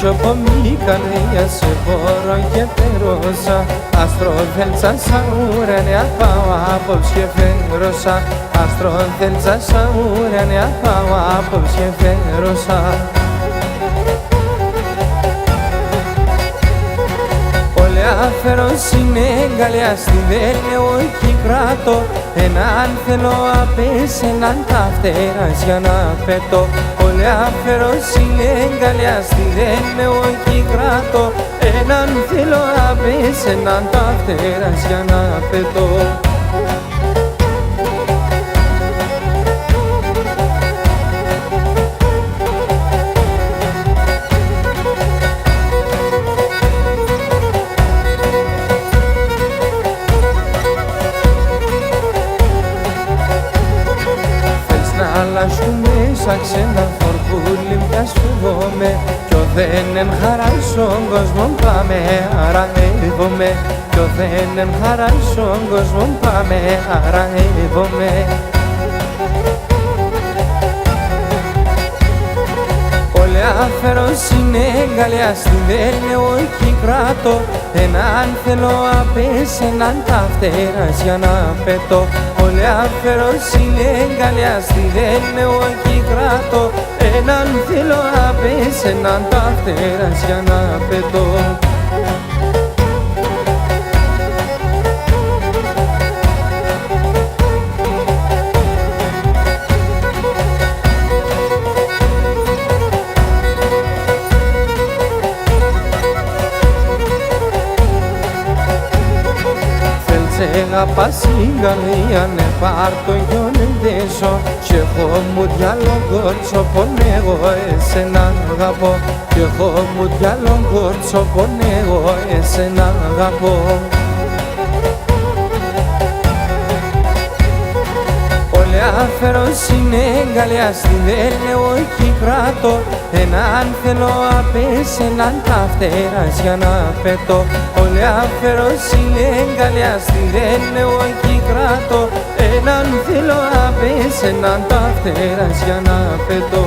από μη καρδιά σε χώρο και περώσα. Αστροδέλτσα σαν ουρανιά πάω απόψε φέρωσα. Αστροδέλτσα σαν ουρανιά πάω απόψε φέρωσα. Αφαιρός είναι γκαλιά στη δέλε όχι κράτω. Έναν θέλω απές, έναν τα φτερά για να πετώ. Όλε αφαιρός είναι γκαλιά στη δέλε όχι κράτω. Έναν θέλω απές, έναν τα φτερά για να πετώ. Αλλάζουμε σαν ξένα φορκούλι μιας φοβόμαι. Κι ο δεν εν χαράει στον κόσμο πάμε αραγεύομαι. Κι ο δεν εν χαράει στον κόσμο πάμε αραγεύομαι. Όλε αφαιρός είναι γκαλιά στη δέλε όχι κράτω. Έναν θέλω απές, έναν τα φτερά για να πετώ. Όλε αφαιρός είναι γκαλιά στη δέλε όχι κράτω. Έναν θέλω απές, έναν τα φτερά για να πετώ. Αγαπάς η καρδιά, ναι πάρ' το γιο ντέσω. Κι εγώ μου διάλο κόρτσο πονέγω εσένα αγαπώ. Κι εγώ μου διάλο κόρτσο πονέγω εσένα αγαπώ. Όλε αφαιρός είναι γκαλιά στη δέλε όχι κράτω. Έναν θέλω απές, έναν τα φτερά για να πετώ. Όλε αφαιρός είναι γκαλιά στη δέλε όχι κράτω. Έναν θέλω απές, έναν τα φτερά για να πετώ.